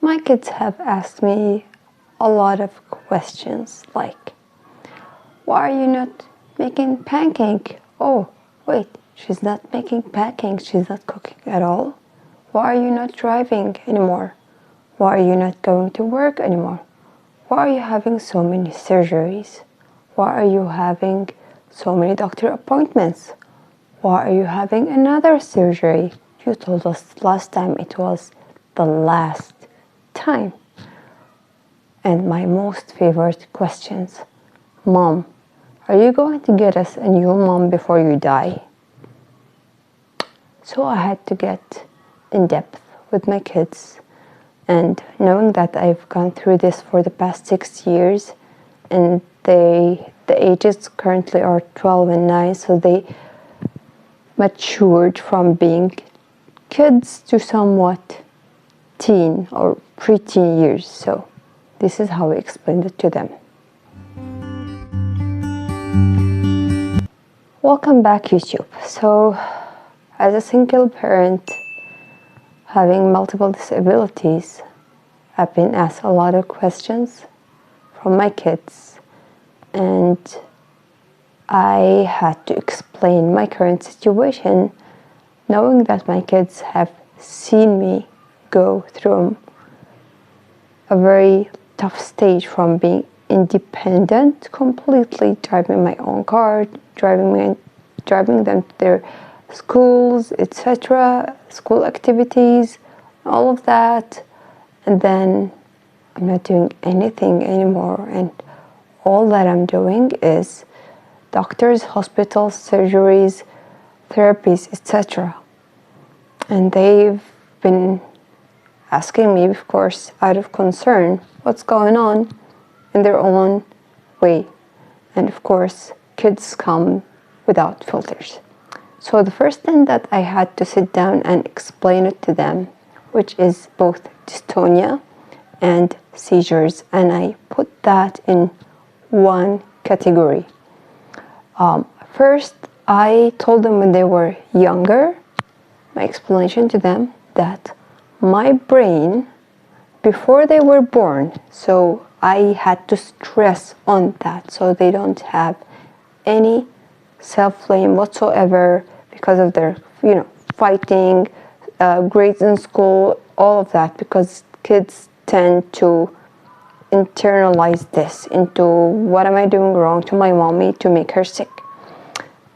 My kids have asked me a lot of questions like, why are you not making pancake? Oh, wait, she's not making pancakes, she's not cooking at all. Why are you not driving anymore? Why are you not going to work anymore? Why are you having so many surgeries? Why are you having so many doctor appointments? Why are you having another surgery? You told us last time it was the last time. And my most favorite questions, Mom, are you going to get us a new mom before you die? So I had to get in depth with my kids, and knowing that I've gone through this for the past 6 years, and the ages currently are 12 and 9, so they matured from being kids to somewhat teen or preteen years. So this is how I explained it to them. Welcome back, YouTube. So as a single parent having multiple disabilities, I've been asked a lot of questions from my kids, and I had to explain my current situation, knowing that my kids have seen me go through a very tough stage from being independent, completely driving my own car, driving them to their schools, etc., school activities, all of that, and then I'm not doing anything anymore, and all that I'm doing is doctors, hospitals, surgeries, therapies, etc. And they've been asking me, of course, out of concern, what's going on in their own way. And of course, kids come without filters. So the first thing that I had to sit down and explain it to them, which is both dystonia and seizures, and I put that in one category. First, I told them when they were younger, my explanation to them that my brain, before they were born, so I had to stress on that so they don't have any self-blame whatsoever because of their, fighting, grades in school, all of that, because kids tend to internalize this into what am I doing wrong to my mommy to make her sick.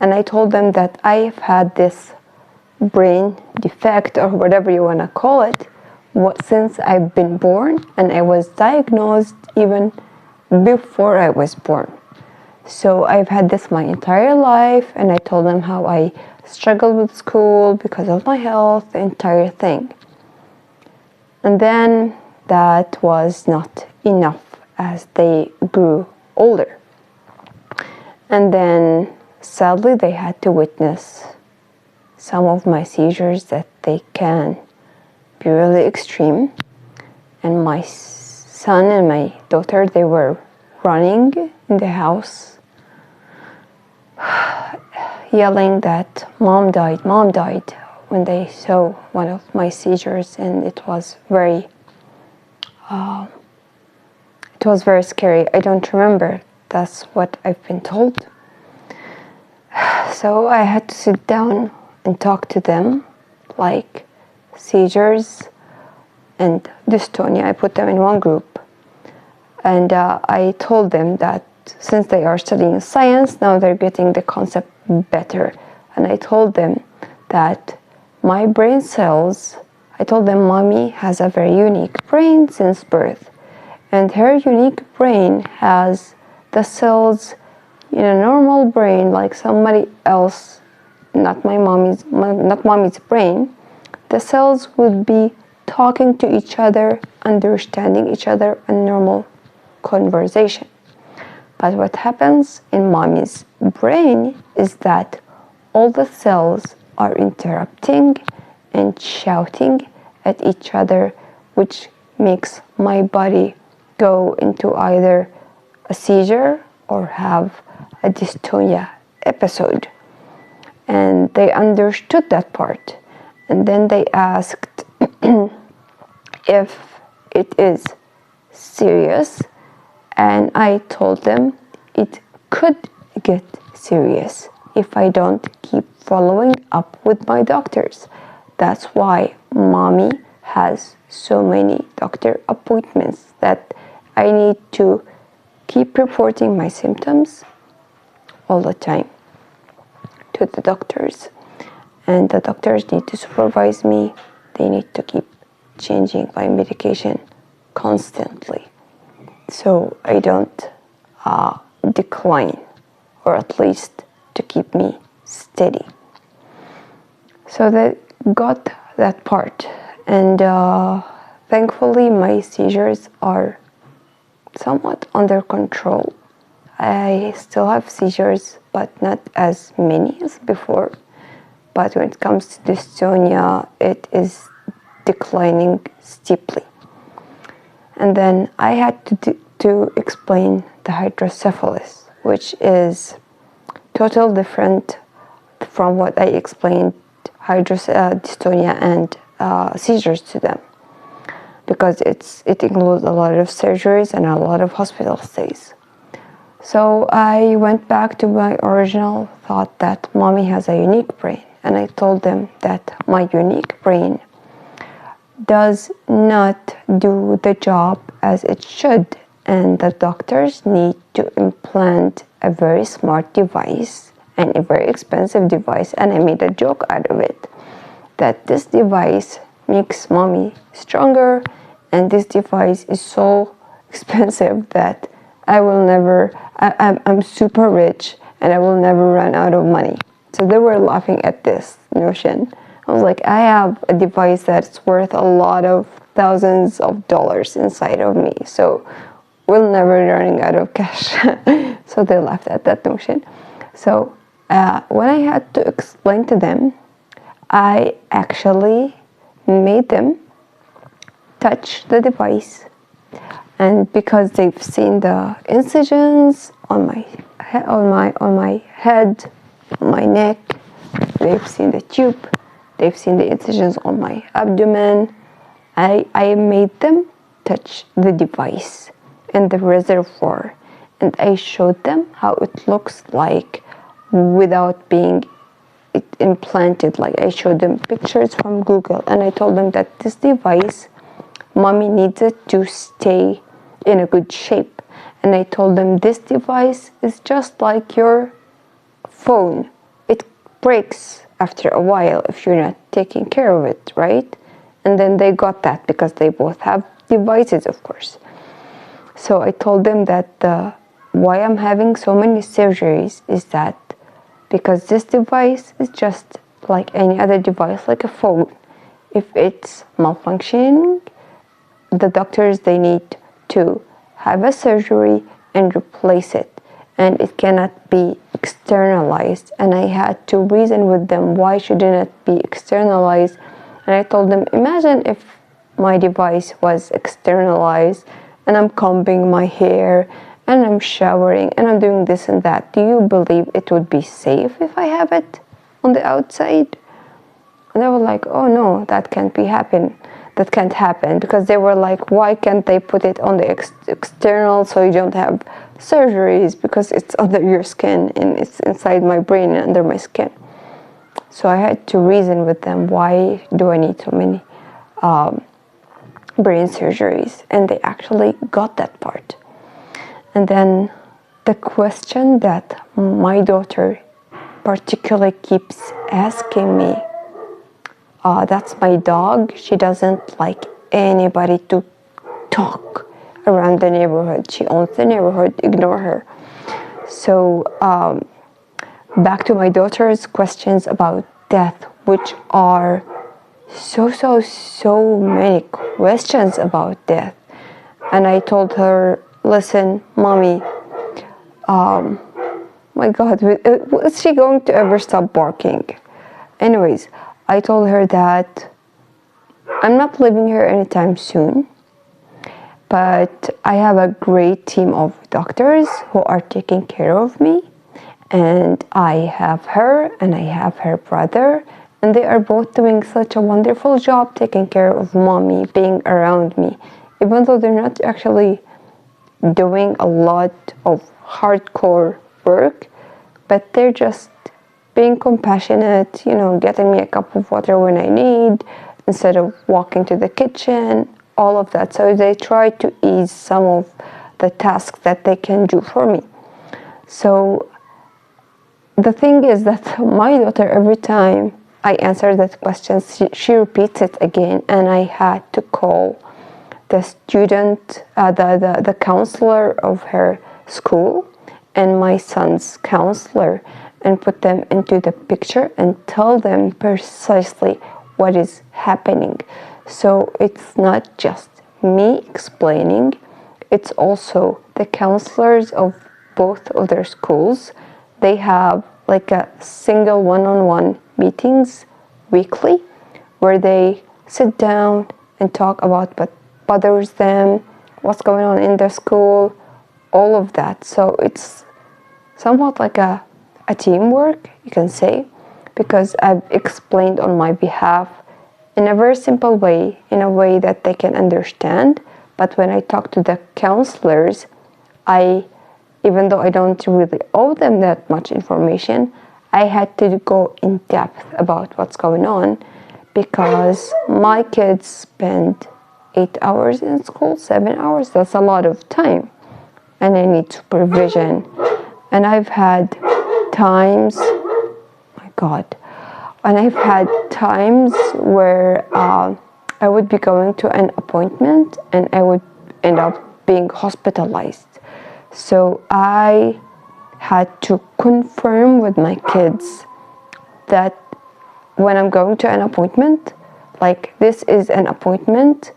And I told them that I've had this brain defect or whatever you want to call it since I've been born, and I was diagnosed even before I was born. So I've had this my entire life, and I told them how I struggled with school because of my health, the entire thing. And then that was not enough as they grew older. And then sadly they had to witness some of my seizures that they can be really extreme. And my son and my daughter, they were running in the house yelling that mom died when they saw one of my seizures, and it was very scary. I don't remember, that's what I've been told. So I had to sit down and talk to them, like seizures and dystonia. I put them in one group, and I told them that since they are studying science, now they're getting the concept better. And I told them that my brain cells, I told them mommy has a very unique brain since birth, and her unique brain has the cells in a normal brain like somebody else, not mommy's brain. The cells would be talking to each other, understanding each other, and normal conversation. But what happens in mommy's brain is that all the cells are interrupting and shouting at each other, which makes my body go into either a seizure or have a dystonia episode. And they understood that part. And then they asked if it is serious, and I told them it could get serious if I don't keep following up with my doctors. That's why mommy has so many doctor appointments, that I need to keep reporting my symptoms all the time to the doctors, and the doctors need to supervise me. They need to keep changing my medication constantly, so I don't decline, or at least to keep me steady. So they got that part, and thankfully my seizures are somewhat under control. I still have seizures, but not as many as before. But when it comes to dystonia, it is declining steeply. And then I had to explain the hydrocephalus, which is totally different from what I explained dystonia and seizures to them, because it includes a lot of surgeries and a lot of hospital stays. So I went back to my original thought that mommy has a unique brain, and I told them that my unique brain does not do the job as it should, and the doctors need to implant a very smart device and a very expensive device, and I made a joke out of it, that this device makes mommy stronger, and this device is so expensive that I'm super rich and I will never run out of money. So they were laughing at this notion. I was like, I have a device that's worth a lot of thousands of dollars inside of me, so we'll never running out of cash. So they laughed at that notion. So when I had to explain to them, I actually made them touch the device, and because they've seen the incisions on my head, on my neck, they've seen the tube, they've seen the incisions on my abdomen, I made them touch the device and the reservoir, and I showed them how it looks like without being implanted. Like, I showed them pictures from Google, and I told them that this device, mommy needs it to stay in a good shape. And I told them this device is just like your phone. It breaks after a while if you're not taking care of it, right? And then they got that, because they both have devices, of course. So I told them that why I'm having so many surgeries is that because this device is just like any other device, like a phone. If it's malfunctioning, the doctors, they need to have a surgery and replace it, and it cannot be externalized. And I had to reason with them why shouldn't it be externalized. And I told them, imagine if my device was externalized and I'm combing my hair and I'm showering and I'm doing this and that. Do you believe it would be safe if I have it on the outside? And they were like, oh no, that can't happen, because they were like, why can't they put it on the external so you don't have surgeries, because it's under your skin and it's inside my brain and under my skin. So I had to reason with them, why do I need so many brain surgeries? And they actually got that part. And then the question that my daughter particularly keeps asking me, that's my dog. She doesn't like anybody to talk around the neighborhood. She owns the neighborhood, ignore her. So back to my daughter's questions about death, which are so many questions about death. And I told her, listen, mommy, my God, is she going to ever stop barking? Anyways, I told her that I'm not leaving here anytime soon, but I have a great team of doctors who are taking care of me, and I have her and I have her brother, and they are both doing such a wonderful job taking care of mommy, being around me even though they're not actually doing a lot of hardcore work, but they're just being compassionate, you know, getting me a cup of water when I need, instead of walking to the kitchen, all of that. So they try to ease some of the tasks that they can do for me. So the thing is that my daughter, every time I answer that question, she repeats it again, and I had to call the student, the counselor of her school and my son's counselor, and put them into the picture and tell them precisely what is happening. So it's not just me explaining, it's also the counselors of both of their schools. They have like a single one-on-one meetings weekly where they sit down and talk about what bothers them, what's going on in their school, all of that. So it's somewhat like a teamwork, you can say, because I've explained on my behalf in a very simple way, in a way that they can understand. But when I talk to the counselors, even though I don't really owe them that much information, I had to go in depth about what's going on, because my kids spend 8 hours in school, 7 hours, that's a lot of time, and I need supervision. And I've had times, my God, and I've had times where I would be going to an appointment and I would end up being hospitalized. So I had to confirm with my kids that when I'm going to an appointment, like this is an appointment,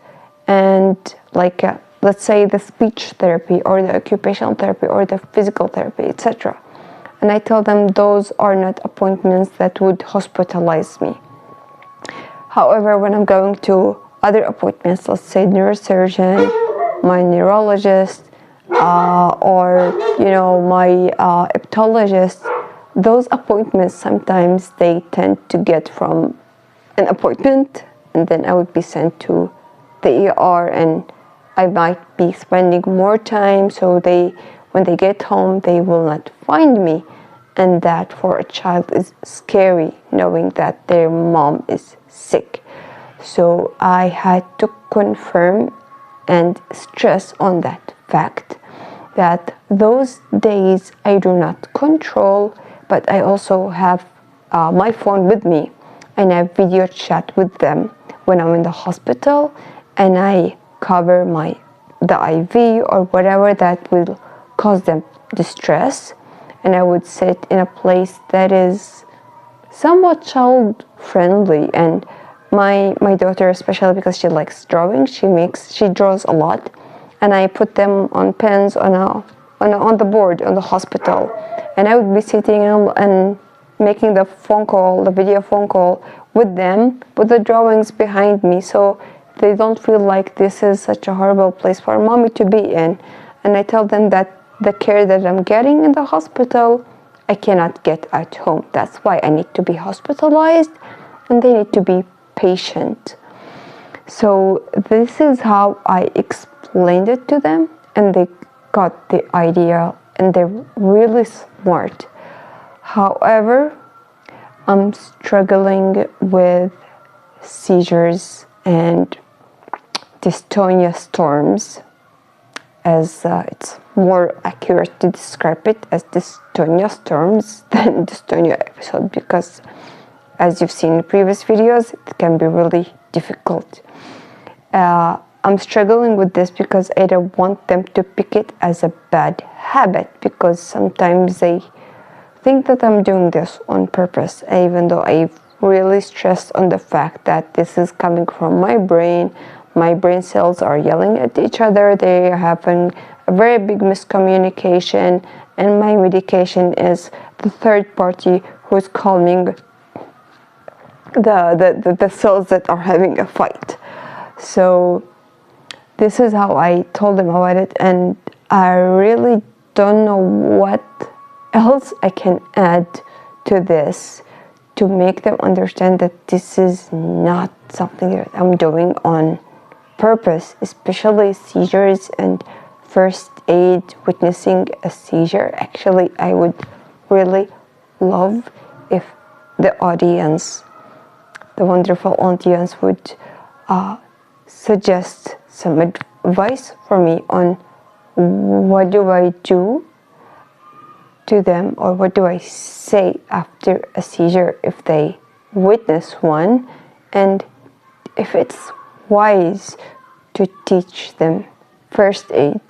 and like let's say the speech therapy or the occupational therapy or the physical therapy, etc. And I tell them those are not appointments that would hospitalize me. However, when I'm going to other appointments, let's say neurosurgeon, my neurologist, or you know, my hepatologist, those appointments sometimes they tend to get from an appointment, and then I would be sent to the ER, and I might be spending more time, so when they get home they will not find me. And that for a child is scary, knowing that their mom is sick. So I had to confirm and stress on that fact that those days I do not control, but I also have my phone with me, and I video chat with them when I'm in the hospital, and I cover the IV or whatever that will cause them distress. And I would sit in a place that is somewhat child friendly. And my daughter, especially because she likes drawing, she draws a lot, and I put them on pens on the board on the hospital, and I would be sitting and making the video phone call with them, with the drawings behind me, so they don't feel like this is such a horrible place for mommy to be in. And I tell them that the care that I'm getting in the hospital, I cannot get at home. That's why I need to be hospitalized, and they need to be patient. So this is how I explained it to them, and they got the idea, and they're really smart. However, I'm struggling with seizures and dystonia storms, as it's more accurate to describe it as dystonia storms than dystonia episode, because as you've seen in previous videos, it can be really difficult. I'm struggling with this because I don't want them to pick it as a bad habit, because sometimes they think that I'm doing this on purpose, even though I've really stressed on the fact that this is coming from my brain. My brain cells are yelling at each other, they are having a very big miscommunication, and my medication is the third party who's calming the cells that are having a fight. So this is how I told them about it, and I really don't know what else I can add to this to make them understand that this is not something that I'm doing on purpose, especially seizures and first aid, witnessing a seizure. Actually, I would really love if the audience, the wonderful audience, would suggest some advice for me on what do I do to them, or what do I say after a seizure if they witness one, and if it's wise to teach them first aid.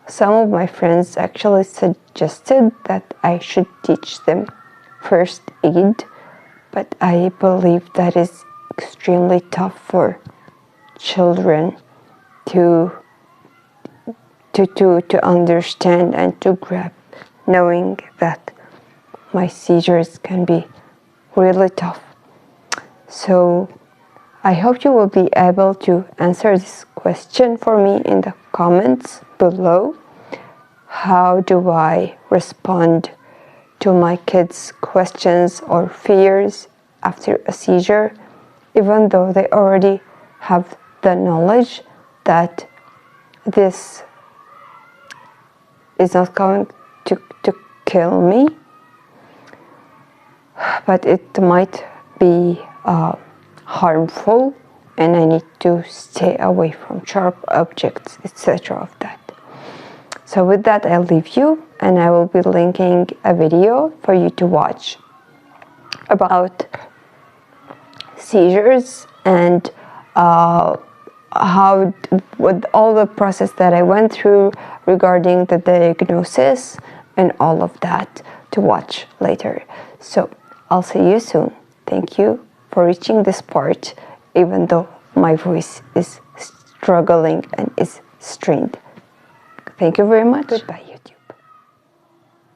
Some of my friends actually suggested that I should teach them first aid, but I believe that is extremely tough for children to understand and to grab, knowing that my seizures can be really tough. So I hope you will be able to answer this question for me in the comments below. How do I respond to my kids' questions or fears after a seizure, even though they already have the knowledge that this is not going to kill me, but it might be harmful, and I need to stay away from sharp objects, etc. of that. So with that, I'll leave you, and I will be linking a video for you to watch about seizures and with all the process that I went through regarding the diagnosis and all of that, to watch later. So I'll see you soon. Thank you for reaching this part, even though my voice is struggling and is strained. Thank you very much. Goodbye.